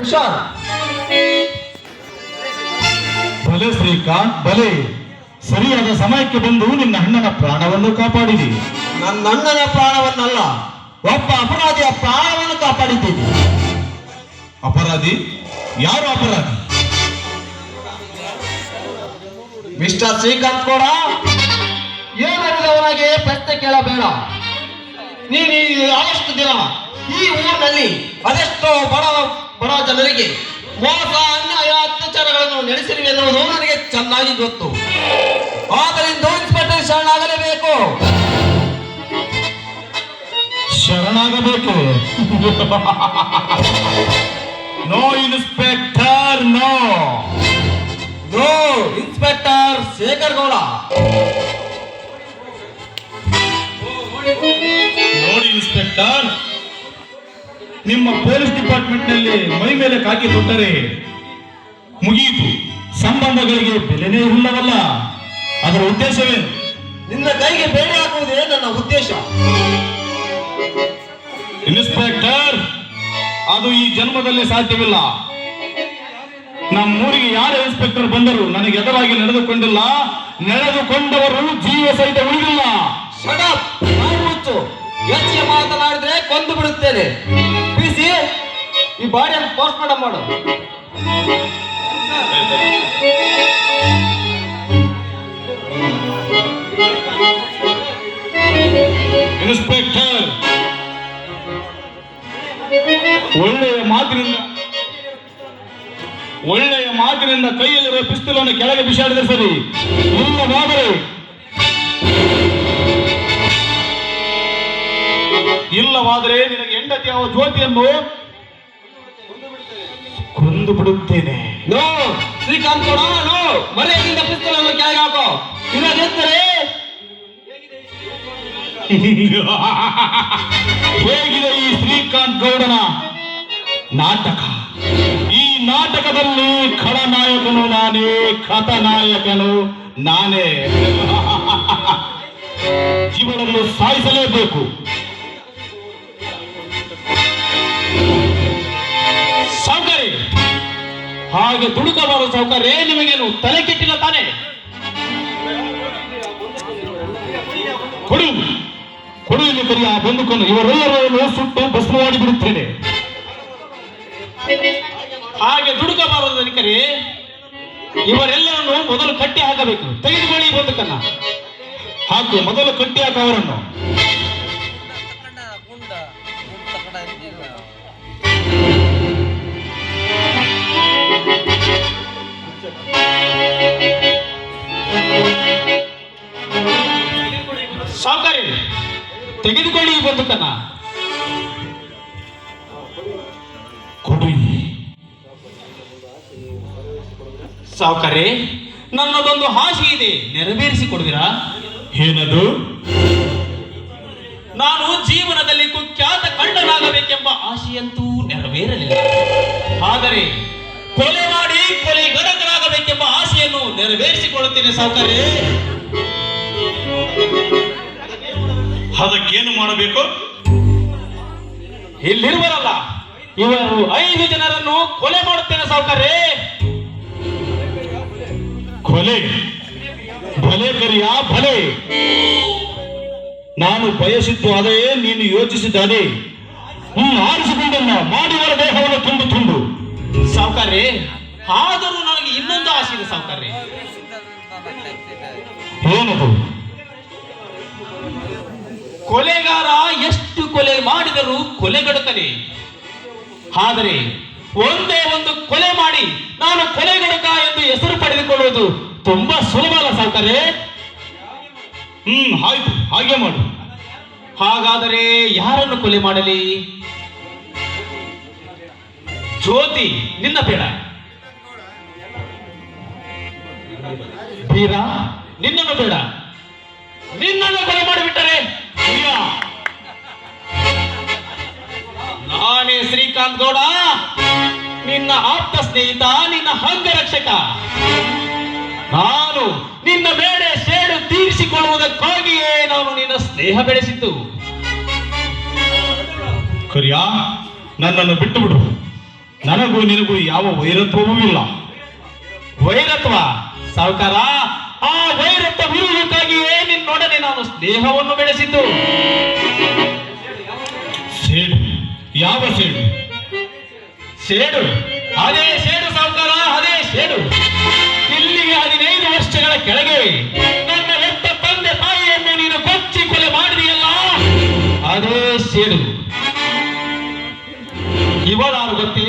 ಹುಷಾರ್. ಭಲೆ ಶ್ರೀಕಾಂತ್ ಭಲೆ, ಸರಿಯಾದ ಸಮಯಕ್ಕೆ ಬಂದು ನಿನ್ನ ಅಣ್ಣನ ಪ್ರಾಣವನ್ನು ಕಾಪಾಡಿದಿ. ನನ್ನ ಅಣ್ಣನ ಪ್ರಾಣವನ್ನಲ್ಲ, ಒಬ್ಬ ಅಪರಾಧಿಯ ಪ್ರಾಣವನ್ನು ಕಾಪಾಡಿದ್ದೀನಿ. ಅಪರಾಧಿ? ಯಾರು ಅಪರಾಧಿ? ಮಿಸ್ಟರ್ ಶ್ರೀಕಾಂತ್ ಕೂಡ ಏನವನಾಗೆ ಪ್ರಶ್ನೆ ಕೇಳಬೇಡ. ನೀನು ಆದಷ್ಟು ದಿನ ಈ ಊರಿನಲ್ಲಿ ಅದೆಷ್ಟೋ ಬಡ ಜನರಿಗೆ ಮೋಸ, ಅನ್ಯಾಯ, ಅತ್ಯಾಚಾರಗಳನ್ನು ನಡೆಸಿರುವೆ ಎನ್ನುವುದು ನನಗೆ ಚೆನ್ನಾಗಿ ಗೊತ್ತು. ಆದ್ದರಿಂದ ಇನ್ಸ್ಪೆಕ್ಟರ್ ಶರಣಾಗಲೇಬೇಕು. ಶರಣಾಗಬೇಕು? No inspector, no no. Inspector Shekhar Gowda. ನೋಡಿ ಇನ್ಸ್ಪೆಕ್ಟರ್, ನಿಮ್ಮ ಪೊಲೀಸ್ ಡಿಪಾರ್ಟ್ಮೆಂಟ್ ನಲ್ಲಿ ಮೈ ಮೇಲೆ ಕಾಕಿ ಕೊಟ್ಟರೆ ಮುಗಿಯಿತು, ಸಂಬಂಧಗಳಿಗೆ ಬೆಲೆನೇ ಇಲ್ಲವಲ್ಲ. ಅದರ ಉದ್ದೇಶವೇನು? ನಿನ್ನ ಕೈಗೆ ಬೇರೆ ಹಾಕುವುದೇ ನನ್ನ ಉದ್ದೇಶ. ಇನ್ಸ್ಪೆಕ್ಟರ್, ಅದು ಈ ಜನ್ಮದಲ್ಲಿ ಸಾಧ್ಯವಿಲ್ಲ. ನಮ್ಮೂರಿಗೆ ಯಾರು ಇನ್ಸ್ಪೆಕ್ಟರ್ ಬಂದರು ನನಗೆ ಎದುರಾಗಿ ನಡೆದುಕೊಂಡಿಲ್ಲ. ನಡೆದುಕೊಂಡವರು ಜೀವ ಸಹಿತ ಉಳಿದಿಲ್ಲ. ಶಡಪ್, ಮುಚ್ಚು. ಹೆಚ್ಚಿಗೆ ಮಾತನಾಡಿದ್ರೆ ಕೊಂದು ಬಿಡುತ್ತೇನೆ. ಬಿಸಿ ಈ ಬಾಡಿಯನ್ನು ಪೋಸ್ಟ್ ಮಾರ್ಟಮ್ ಮಾಡು. ಇನ್ಸ್ಪೆಕ್ಟರ್, ಒಳ್ಳೆಯ ಮಾತಿನಿಂದ ಕೈಯಲ್ಲಿರುವ ಪಿಸ್ತೂಲ್ ಅನ್ನು ಕೆಳಗೆ ಬಿಸಾಡಿದರೆ ಸರಿ. ಇಲ್ಲವಾದರೆ ನಿನಗೆ ಹೆಂಡತಿ ಯಾವ ಜ್ಯೋತಿಯನ್ನು ಕೊಂದು ಬಿಡುತ್ತೇನೆ. ನೋ ಶ್ರೀಕಾಂತ್ ಕೂಡ, ನೋ. ಮರೆಯಿಂದ ಪಿಸ್ತೂಲ್ ಅನ್ನು ಕೆಳಗೆ ಹಾಕೋ. ಇಲ್ಲದಿದ್ದರೆ ಹೇಗಿದೆ ಈ ಶ್ರೀಕಾಂತ್ ಗೌಡನ ನಾಟಕ? ಈ ನಾಟಕದಲ್ಲಿ ಖಳನಾಯಕನು ನಾನೇ, ಕಥಾನಾಯಕನು ನಾನೇ. ಜೀವನವನ್ನು ಸಾಯಿಸಲೇಬೇಕು. ಸೌಕರ್ಯ ಹಾಗೆ ದುಡುಕಬಾರದು. ಸೌಕರ್ಯ ನಿಮಗೇನು ತಲೆ ಕೆಟ್ಟಿಲ್ಲ ತಾನೆ? ಕೊಡು ಕೊಡು ಇಲ್ಲಿ ಕರಿ ಆ ಬಂದುಕೊಂಡು ಇವರೆಲ್ಲರನ್ನು ಸುಟ್ಟು ಭಸ್ಮ ಮಾಡಿ ಬಿಡುತ್ತೇನೆ. ಹಾಗೆ ದುಡುಕಬಾರದು ಅಧಿಕಾರಿ. ಇವರೆಲ್ಲರನ್ನು ಮೊದಲು ಕಟ್ಟಿ ಹಾಕಬೇಕು. ತೆಗೆದುಕೊಳ್ಳಿ ಬಂದಕನ್ನ ಹಾಕು. ಮೊದಲು ಕಟ್ಟಿ ಹಾಕ ಅವರನ್ನು. ಸಾವುಕಾರಿ, ತೆಗೆದುಕೊಳ್ಳಿ ಈ ಬಂದಕನ್ನ. ಕೊಡಿ. ಸಾವುಕಾರಿ, ನನ್ನದೊಂದು ಆಸೆ ಇದೆ, ನೆರವೇರಿಸಿ ಕೊಡುವಿರಾ? ಏನದು? ನಾನು ಜೀವನದಲ್ಲಿ ಕುಖ್ಯಾತ ಕಂಡನಾಗಬೇಕೆಂಬ ಆಶೆಯಂತೂ ನೆರವೇರಲಿಲ್ಲ. ಆದರೆ ಕೊಲೆ ಮಾಡಿ ಕೊಲೆಗಡಕನಾಗಬೇಕೆಂಬ ಆಶೆಯನ್ನು ನೆರವೇರಿಸಿಕೊಳ್ಳುತ್ತೇನೆ ಸಾವುಕಾರಿ. ಅದಕ್ಕೇನು ಮಾಡಬೇಕು? ಇಲ್ಲಿರುವರಲ್ಲ, ಇವರು 5 ಜನರನ್ನು ಕೊಲೆ ಮಾಡುತ್ತೇನೆ ಸಾವುಕಾರಿ. ಕೊಲೆ? ಭಲೆ ಕರಿಯ ಭಲೆ. ನಾನು ಬಯಸಿದ್ದು ಅದೇ, ನೀನು ಯೋಚಿಸಿದ್ದಾನೆ. ಆರಿಸಿಕೊಂಡನ್ನ ಮಾಡಿದರ ದೇಹವನ್ನು ತುಂಡು ತುಂಡು. ಸಾವುಕಾರಿ, ಆದರೂ ನನಗೆ ಇನ್ನೊಂದು ಆಸೆ ಇದೆ ಸಾವುಕಾರಿ. ಏನದು? ಕೊಲೆಗಾರ ಎಷ್ಟು ಕೊಲೆ ಮಾಡಿದರೂ ಕೊಲೆಗಡುತ್ತಾನೆ. ಆದರೆ ಒಂದೇ ಒಂದು ಕೊಲೆ ಮಾಡಿ ನಾನು ಕೊಲೆಗಡುಕ ಎಂದು ಹೆಸರು ಪಡೆದುಕೊಳ್ಳುವುದು ತುಂಬಾ ಸುಲಭ ಅಲ್ಲ ಸಾವುಕಾರೆ? ಆಯ್ತು, ಹಾಗೆ ಮಾಡು. ಹಾಗಾದರೆ ಯಾರನ್ನು ಕೊಲೆ ಮಾಡಲಿ? ಜ್ಯೋತಿ ನಿನ್ನ ಬೇಡ, ಬೀರ ನಿನ್ನನ್ನು ಬೇಡ. ನಿನ್ನನ್ನು ಕೊಲೆ ಮಾಡಿಬಿಟ್ಟರೆ ನಾನೇ ಶ್ರೀಕಾಂತ್ ಗೌಡ, ನಿನ್ನ ಆಪ್ತ ಸ್ನೇಹಿತ, ನಿನ್ನ ಅಂಗರಕ್ಷಕ. ನಾನು ನಿನ್ನ ಬೇಡ ಸೇಡು ತೀರಿಸಿಕೊಳ್ಳುವುದಕ್ಕಾಗಿಯೇ ನಾನು ನಿನ್ನ ಸ್ನೇಹ ಬೆಳೆಸಿದ್ದು. ಕರಿಯಾ, ನನ್ನನ್ನು ಬಿಟ್ಟು ಬಿಡು. ನನಗೂ ನಿನಗೂ ಯಾವ ವೈರತ್ವವೂ ಇಲ್ಲ. ವೈರತ್ವ ಸಾವುಕಾರ, ಆ ವೈರತ್ವ ವಿರುವುದಕ್ಕಾಗಿಯೇ ನಿನ್ನೊಡನೆ ನಾನು ಸ್ನೇಹವನ್ನು ಬೆಳೆಸಿದ್ದು. ಸೇಡು? ಯಾವ ಸೇಡು? ಸೇಡು? ಅದೇ ಸೇಡು ಸಾವುಕಾರ, ಅದೇ ಸೇಡು. ಇಲ್ಲಿಗೆ 15 ವರ್ಷಗಳ ಕೆಳಗೆ ನನ್ನ ಹೆತ್ತ ತಂದೆ ತಾಯಿಯನ್ನು ನೀನು ಕೊಚ್ಚಿ ಕೊಲೆ ಮಾಡಿದೆಯಲ್ಲ, ಅದೇ ಸೇಡು. ಇವರಾರು ಗೊತ್ತೇ?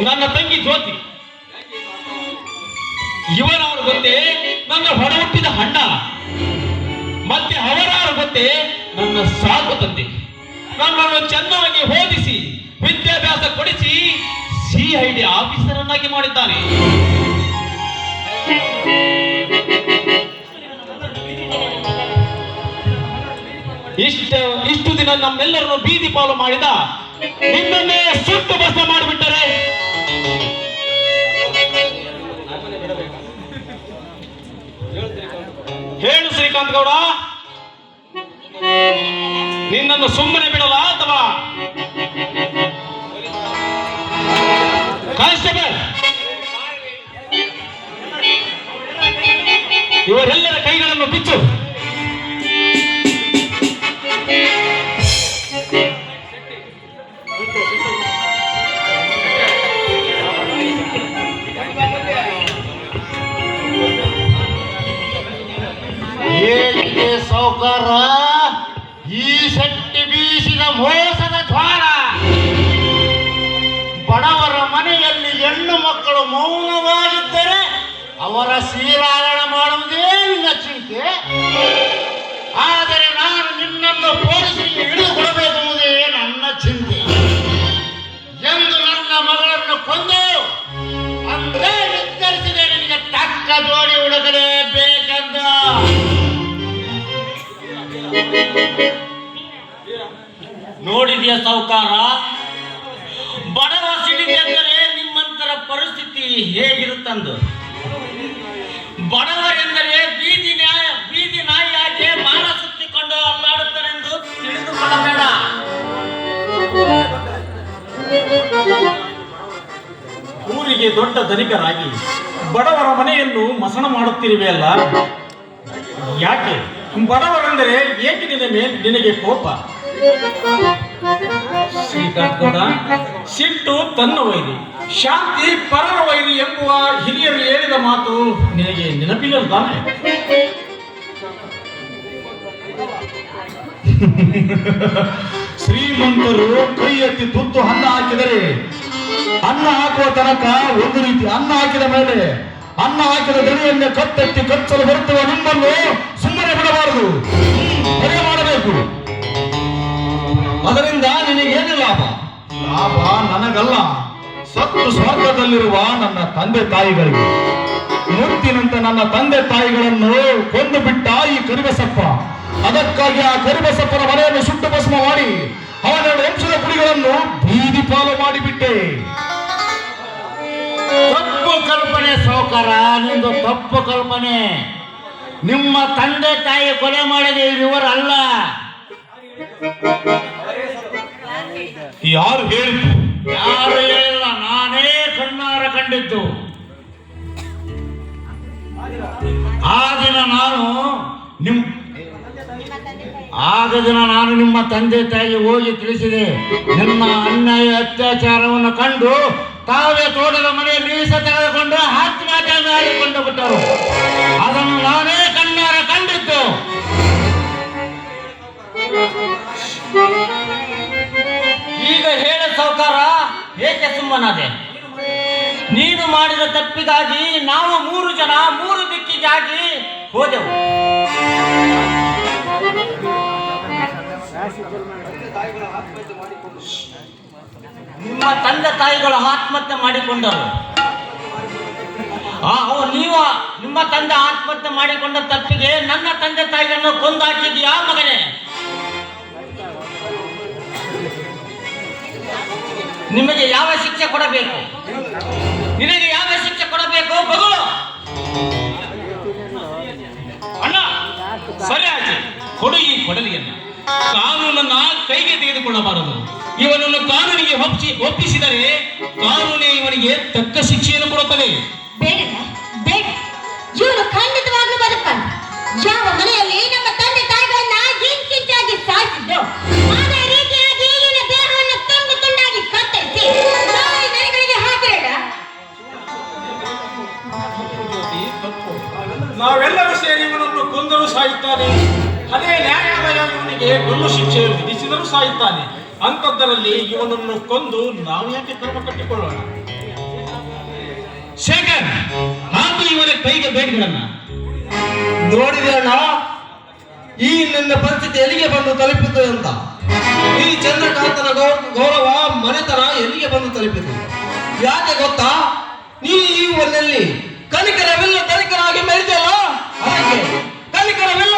ನನ್ನ ತಂಗಿ ಜ್ಯೋತಿ. ಇವರಾರು ಗೊತ್ತೇ? ನನ್ನ ಹೊರ ಹುಟ್ಟಿದ ಅಣ್ಣ. ಮತ್ತೆ ಅವರಾರು ಗೊತ್ತೇ? ನನ್ನ ಸಾಕು ತಂದೆ. ನನ್ನನ್ನು ಚೆನ್ನಾಗಿ ಓದಿಸಿ ವಿದ್ಯಾಭ್ಯಾಸ ಕೊಡಿಸಿ CID ಆಫೀಸರನ್ನಾಗಿ ಮಾಡಿದ್ದಾನೆ. ಇಷ್ಟು ದಿನ ನಮ್ಮೆಲ್ಲರನ್ನು ಬೀದಿ ಪಾಲು ಮಾಡಿದ ನಿನ್ನನ್ನೇ ಸುಟ್ಟು ಭಸ್ಮ ಮಾಡಿಬಿಟ್ಟರೆ ಹೇಳು ಶ್ರೀಕಾಂತ್ ಗೌಡ, ನಿನ್ನನ್ನು ಸುಮ್ಮನೆ ಬಿಡಲ್ಲ ಅಥವಾ ಕಾನ್ಸ್ಟೇಬಲ್ ಇವರೆಲ್ಲರ ಕೈಗಳನ್ನು ಬಿಚ್ಚು. ಏಕೆ ಸೌಕರ ಈ ಶಕ್ತಿ ಬೀಸಿದ ಮೋಸದ ಜ್ವಾಲ? ಬಡವರ ಮನೆಯಲ್ಲಿ ಹೆಣ್ಣು ಮಕ್ಕಳು ಮೌನವಾಗಿದ್ದರೆ ಅವರ ಶೀಲಾರಣ ಮಾಡುವುದೇ ನಿನ್ನ ಚಿಂತೆ. ಆದರೆ ನಾನು ನಿನ್ನನ್ನು ಪೊಲೀಸರಿಗೆ ಹಿಡಿದುಕೊಡಬೇಕೆಂಬುದೇ ನನ್ನ ಚಿಂತೆ. ಎಂದು ನನ್ನ ಮಗಳನ್ನು ಕೊಂದು ಅಂದೇ ನಿರ್ಧರಿಸಿದೆ ನಿನಗೆ ತಕ್ಕ ಜೋಡಿ ಹುಡುಕಲೇಬೇಕೆಂದ. ನೋಡಿದೆಯಾ ಸಾವುಕಾರ, ಬಡವ ಸಿಡಿದೆಂದರೆ ನಿಮ್ಮಂತರ ಪರಿಸ್ಥಿತಿ ಹೇಗಿರುತ್ತಂದು. ಬಡವರೆಂದರೆ ಬೀದಿ ನಾಯಿಯಾಗಿ ಮಾನ ಸುತ್ತಿಕೊಂಡು ಅಲ್ಲಾಡುತ್ತಾರೆಂದು ತಿಳಿದುಕೊಳ್ಳಬೇಡ. ಊರಿಗೆ ದೊಡ್ಡ ಧನಿಕರಾಗಿ ಬಡವರ ಮನೆಯನ್ನು ಮಸಣ ಮಾಡುತ್ತಿರುವೆಯಲ್ಲ, ಯಾಕೆ? ಬಡವರೆಂದರೆ ಏಕೆ ನಿನಗೆ ಕೋಪ? ಶ್ರೀಕಾಂತ್ ಗೌಡ, ಸಿಟ್ಟು ತನ್ನ ವೈರಿ, ಶಾಂತಿ ಪರರ ವೈರಿ ಎಂಬುವ ಹಿರಿಯರು ಹೇಳಿದ ಮಾತು ನಿನಗೆ ನೆನಪಿಲ್ಲ ತಾನೆ? ಶ್ರೀಮಂತರು ಕೈ ಎತ್ತಿ ತುತ್ತು ಅನ್ನ ಹಾಕಿದರೆ ಅನ್ನ ಹಾಕುವ ತನಕ ಒಂದು ರೀತಿ, ಅನ್ನ ಹಾಕಿದ ಮೇಲೆ ಅನ್ನ ಹಾಕಿದ ದಣಿಯನ್ನೇ ಕತ್ತೆತ್ತಿ ಕಚ್ಚಲು ಬರುತ್ತವ ನಿಮ್ಮನ್ನು ಸುಮ್ಮನೆ ಬಿಡಬಾರದು, ಹೊರೆ ಮಾಡಬೇಕು. ಅದರಿಂದ ನಿನಗೇನು ಲಾಭ? ಲಾಭ ನನಗಲ್ಲ, ಸತ್ತು ಸ್ವರ್ಗದಲ್ಲಿರುವ ನನ್ನ ತಂದೆ ತಾಯಿಗಳಿಗೆ. ಮುತ್ತಿನಂತ ನನ್ನ ತಂದೆ ತಾಯಿಗಳನ್ನು ಕೊಂದು ಬಿಟ್ಟ ಈ ಕರಿಬಸಪ್ಪ. ಅದಕ್ಕಾಗಿ ಆ ಕರಿಬಸಪ್ಪನ ಮನೆಯನ್ನು ಸುಟ್ಟು ಭಸ್ಮ ಮಾಡಿ ಅವನೆರಡು ವಂಶದ ಕುಡಿಗಳನ್ನು ಬೀದಿ ಪಾಲು ಮಾಡಿಬಿಟ್ಟೆ. ತಪ್ಪು ಕಲ್ಪನೆ ಸೌಕರ, ನಿಂದು ತಪ್ಪು ಕಲ್ಪನೆ. ನಿಮ್ಮ ತಂದೆ ತಾಯಿ ಕೊಲೆ ಮಾಡಿದೆ ಇವರಲ್ಲ. ಯಾರು ಹೇಳಿದ್ದು? ಯಾರು ಹೇಳಿಲ್ಲ, ನಾನೇ ಕಣ್ಣಾರ ಕಂಡಿದ್ದು. ಆ ದಿನ ನಾನು ನಿಮ್ಮ ತಂದೆ ತಾಯಿಗೆ ಹೋಗಿ ತಿಳಿಸಿದೆ. ನಿಮ್ಮ ಅನ್ಯಾಯ ಅತ್ಯಾಚಾರವನ್ನು ಕಂಡು ತಾವೇ ತೋಟದ ಮನೆಯಲ್ಲಿ ಮೀಸ ತೆಗೆದುಕೊಂಡು ಆತ್ಮಹತ್ಯೆ ಮಾಡಿಕೊಂಡು ಬಿಟ್ಟರು. ಅದನ್ನು ನಾನೇ ಕಣ್ಣಾರ ಕಂಡಿದ್ದು. ಈಗ ಹೇಳ ಸಾವುಕಾರ, ಏಕೆ ಸುಮ್ಮನಾದೆ? ನೀನು ಮಾಡಿದ ತಪ್ಪಿಗಾಗಿ ನಾವು 3 ಜನ 3 ದಿಕ್ಕಿಗಾಗಿ ಹೋದೆವು. ನಿಮ್ಮ ತಂದೆ ತಾಯಿಗಳು ಆತ್ಮಹತ್ಯೆ ಮಾಡಿಕೊಂಡರು. ನಿಮ್ಮ ತಂದೆ ಆತ್ಮಹತ್ಯೆ ಮಾಡಿಕೊಂಡ ತಪ್ಪಿಗೆ ನನ್ನ ತಂದೆ ತಾಯಿಗಳನ್ನು ಕೊಂದಾಕಿದ್ಯಾ ಮಗನೇ? ನಿಮಗೆ ಯಾವ ಶಿಕ್ಷೆ ಕೊಡಬೇಕು? ನಿನಗೆ ಯಾವ ಶಿಕ್ಷೆ ಕೊಡಬೇಕು? ಬಗಳು ಅಣ್ಣ, ಸರಿ ಆಯ್ತು, ಕೊಡು ಈ ಕೊಡಲಿಯನ್ನು. ಕಾನೂನನ್ನ ಕೈಗೆ ತೆಗೆದುಕೊಳ್ಳಬಾರದು. ಇವನನ್ನು ಕಾನೂನಿಗೆ ಒಪ್ಪಿಸಿದರೆ ಕಾನೂನೇ ಇವನಿಗೆ ತಕ್ಕ ಶಿಕ್ಷೆಯನ್ನು ಕೊಡುತ್ತದೆ. ಬೇಡ ಬೇಡ, ಇವನು ಖಂಡಿತವಾಗ್ಲೂ ಬದುಕಲ್ಲ. ಯಾವ ಮನೆಯಲ್ಲಿ ನಮ್ಮ ತಂದೆ ತಾಯಿಗಳನ್ನ ಗಿಂಚಿಂಚಾಗಿ ಸಾಯಿಸಿದ್ದು ಅದೇ ರೀತಿಯಾಗಿ ಈಗಿನ ದೇಹವನ್ನು ತುಂಡು ತುಂಡಾಗಿ ಕತ್ತರಿಸಿ ನಾಯಿ ನರಿಗಳಿಗೆ ಹಾಕಿರಲ್ಲ. ನಾವೆಲ್ಲರೂ ಸೇರಿ ಇವನನ್ನು ಕೊಂದರೂ ಸಾಯುತ್ತಾನೆ, ಅದೇ ನ್ಯಾಯಾಲಯ ಇವನಿಗೆ ಗಲ್ಲು ಶಿಕ್ಷೆ ವಿಧಿಸಿದರೂ ಸಾಯುತ್ತಾನೆ. ಅಂಥದ್ದರಲ್ಲಿ ಇವನನ್ನು ಕೊಂದು ನಾವು ಯಾಕೆ ಕ್ರಮ ಕಟ್ಟಿಕೊಳ್ಳೋಣ? ಶೇಖರ್, ಹಾಕು ಇವನ ಕೈಗೆ ಬೇಟೆಗಳನ್ನ. ನೋಡಿದೆ ಅಣ್ಣ, ಈ ನಿನ್ನ ಪರಿಸ್ಥಿತಿ ಎಲ್ಲಿಗೆ ಬಂದು ತಲುಪಿತು ಅಂತ. ಈ ಚಂದ್ರಕಾಂತನ ಗೌರವ ಮನೆತನ ಎಲ್ಲಿಗೆ ಬಂದು ತಲುಪಿತು. ಯಾಕೆ ಗೊತ್ತಾ? ನೀ ಈ ಊರಿನಲ್ಲಿ ಕನಿಕರವಿಲ್ಲ ತನಿಕರಾಗಿ ಮೆರೆದಲ್ಲ, ಹಾಗೆ ಕನಿಕರವಿಲ್ಲ